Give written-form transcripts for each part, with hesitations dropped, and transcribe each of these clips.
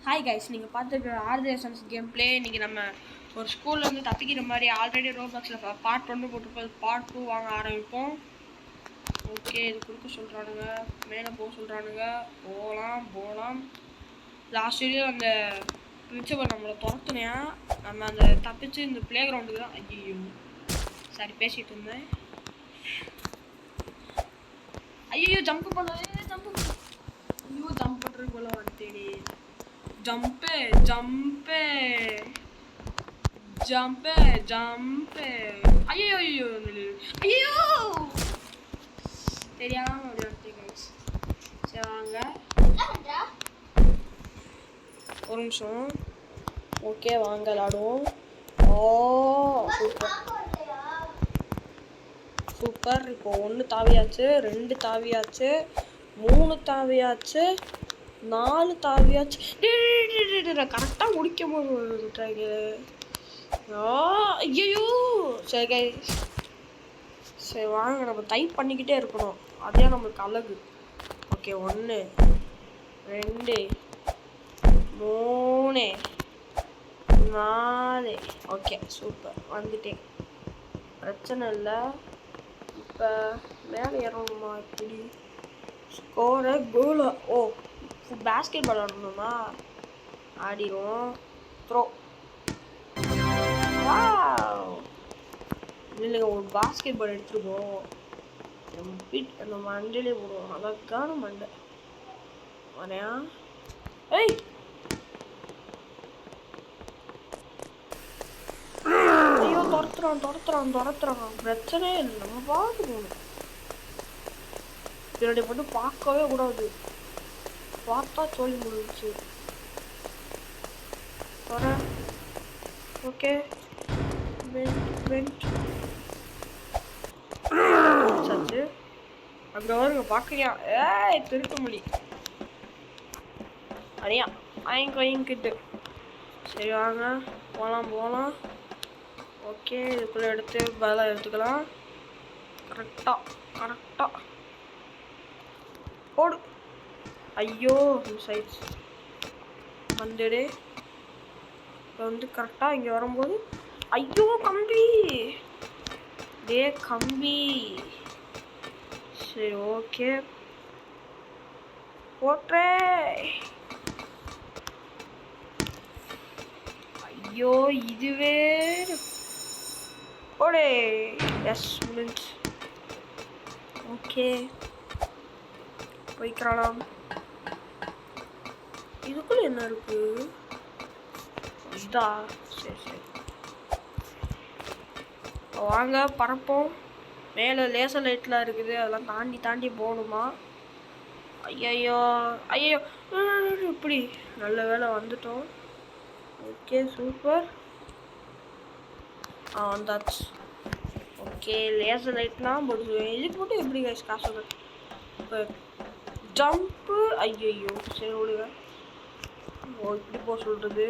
Hi guys, நீங்கள் பார்த்துருக்குற ஆர்ஜேஷன்ஸ் game play. இன்றைக்கி நம்ம ஒரு ஸ்கூல்லேருந்து தப்பிக்கிற மாதிரி ஆல்ரெடி ரோபாக்ஸில் பார்ட் 1 போட்டுருப்போம். பார்ட் 2 வாங்க ஆரம்பிப்போம். ஓகே, இது கொடுக்க சொல்கிறானுங்க, மேலே போக சொல்கிறானுங்க. போகலாம். லாஸ்ட் வீடியோ அந்த பிரின்சிபல் நம்மளை துரத்துனையா, நம்ம அந்த தப்பிச்சு இந்த ப்ளே கிரவுண்டுக்கு தான். ஐயோ சரி, பேசிகிட்டு இருந்தேன். ஐயோ ஜம்ப் பண்ணுறது போல வந்துட்டேடி. ஜம்ப் ஐயோ தெரியாம அப்படி வந்துட்டேன். சரி வாங்க, ஒரு நிமிஷம். ஓகே வாங்க விளாடுவோம். சூப்பர். இப்போ 1 தாவியாச்சு, 2 தாவியாச்சு, 3 தாவியாச்சு, 4 தாவியாச்சு. கரெக்டாக முடிக்கும் போது ஐயோ. சரி வாங்க, நம்ம டைப் பண்ணிக்கிட்டே இருக்கணும், அதே நம்மளுக்கு அழகு. ஓகே 1 2 3 4. ஓகே சூப்பர், வந்துட்டேன், பிரச்சனை இல்லை. இப்போ மேலே ஏறணுமா? எப்படி ஸ்கோரை கோலா? ஓ, பேஸ்கெட் பால் ஆடணுமா? ஆடிடுவோம். த்ரோ. இல்லைங்க, ஒரு பாஸ்கெட் பால் எடுத்துருக்கோம். நம்ம மண்டையிலே போடுவோம், அழகான மண்டை வரையா. ஏய் ஐயோ, துரத்துறான். பிரச்சனையே இல்லை, நம்ம பார்த்து போகணும். பின்னாடி போட்டு பார்க்கவே கூடாது, பார்த்தா தோல்வி முடிஞ்சிச்சு. வரேன். ஓகே சாச்சு, அங்கே வருங்க பார்க்கறியா? ஏய் திருட்டு மொழி அரியா வாங்கிக்கிட்டு. சரி வாங்க போகலாம். ஓகே, இதுக்குள்ளே எடுத்து பதிலாக எடுத்துக்கலாம். கரெக்டாக போடு. ஐயோ சைட்ஸ் வந்துடு. இப்போ வந்து கரெக்டாக இங்கே வரும்போது, ஐயோ கம்பி. சரி ஓகே போட்டே. ஐயோ இதுவே போடே. எஸ் முடிஞ்சு. ஓகே போய்க்கலாம். இதுக்குள்ள என்ன இருக்கு? இதா? சரி வாங்க பறப்போம். மேலே லேசர் லைட்லாம் இருக்குது, அதெல்லாம் தாண்டி போகணுமா? ஐயோ இப்படி நல்ல வேலை வந்துட்டோம். Okay super. வந்தாச்சு. ஓகே, லேசர் லைட்லாம் போடுவேன். இதுக்கு மட்டும் எப்படி காசு? இப்போ ஜம்ப்பு. ஐயோ சரி விடுங்க. இப்படி போக சொல்கிறது.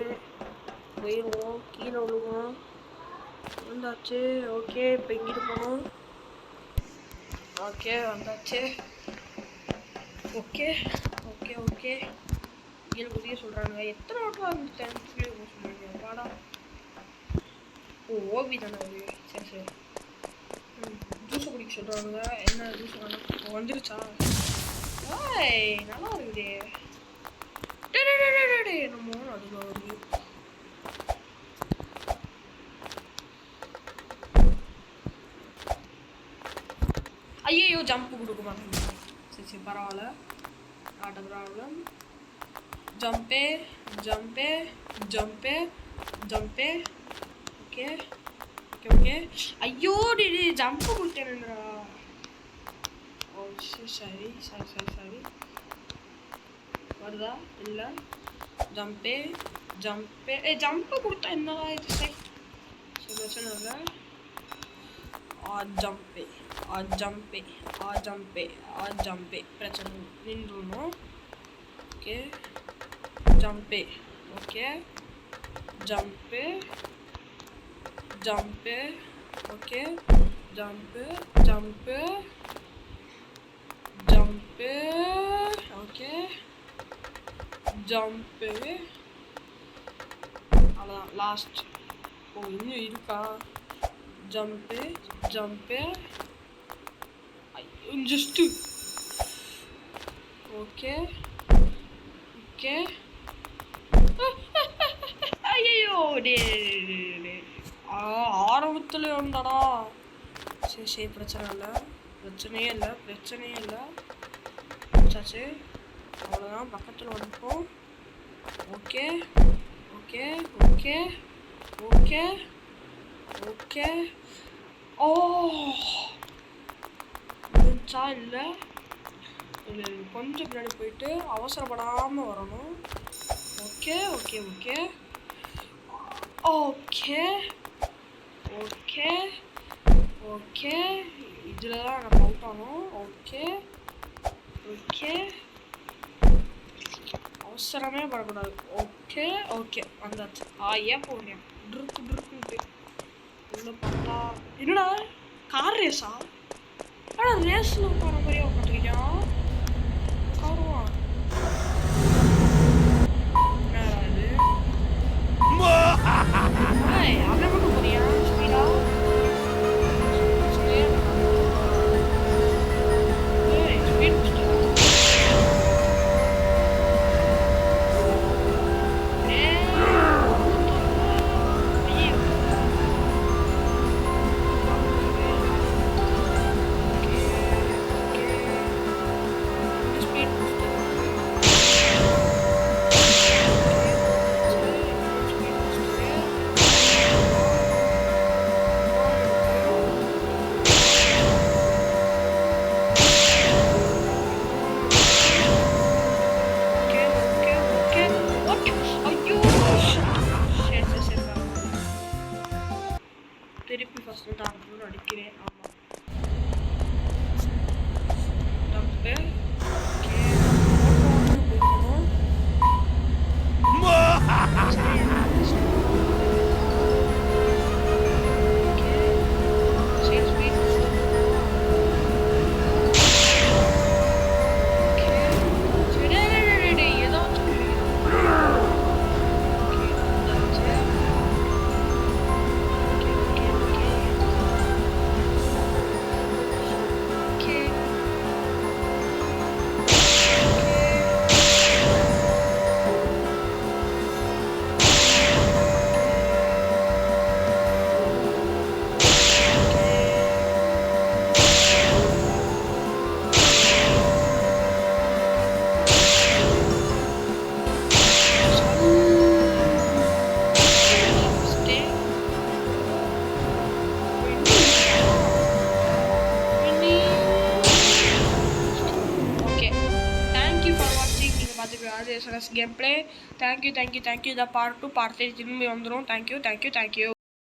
போயிடுவோம், கீழே விழுவோம். வந்தாச்சு. ஓகே, இப்போ இங்கிட்டு போகணும். ஓகே வந்தாச்சு. ஓகே கீழே குதிய சொல்கிறாங்க. எத்தனை வாட்டில் வந்துட்டேன் கீழே போக சொல்லுவீங்க பாடா. ஓபி தானே அது. சரி ஜூஸை குடிக்க சொல்கிறாங்க. என்ன ஜூஸ் வேணும்? வந்துருச்சா? நல்லா இருக்குதே. என்னமோ அதுல வருது. ஐயோ ஜம்ப் கொடுக்க மாட்டேங்க. சரி பரவாயில்ல, நாட் அ ப்ராப்ளம். ஜம்பே. ஓகே ஐயோ ஜம்ப் கொடுத்தேன்டா. ஓ சரி வருதா? இல்லை. ஜம்பே. ஜம்ப்பு கொடுத்தா என்னவா இது? சரி பிரச்சனை இல்லை. ஜம்பே பிரச்சனை நின்றுணும். ஓகே ஜம்பே. ஓகே ஜம்பே. Okay jump. Okay jump. அவ்வளோதான் லாஸ்ட். ஓ இன்னும் இருக்கா? Jump jump just. Okay okay. ஐயோ டே ஆரம்பத்தில் வந்தாடா. சரி சரி பிரச்சனையே இல்லை. சாச்சு அவ்வளோதான் பக்கத்தில் வந்துப்போம். Okay okay okay okay okay. ஓ முடிஞ்சா இல்லை கொஞ்சம் பின்னாடி போயிட்டு அவசரப்படாமல் வரணும். Okay okay okay okay okay okay. இதில் தான் நம்ம அவுட் ஆகணும். ஓகே ஓகே அவசரமே படக்கூடாது. ஓகே ஓகே வந்தாச்சு. ஏன் போடுறேன் ட்ருக்குன்ட்டு உள்ள பார்த்தா என்னடா கார் ரேஸா? ஆனால் ரேஸில் உட்கார மாதிரியே உட்காந்துருக்கியா உட்காருவான். அவன் மட்டும் போறியா ஸ்பீடா? திருப்பி ஃபர்ஸ்ட் டாக்டர் அடிக்கிறேன். ஆமாம் doctor gameplay. Thank you. The part 2 part 3 திரும்பி வந்துரும். Thank you.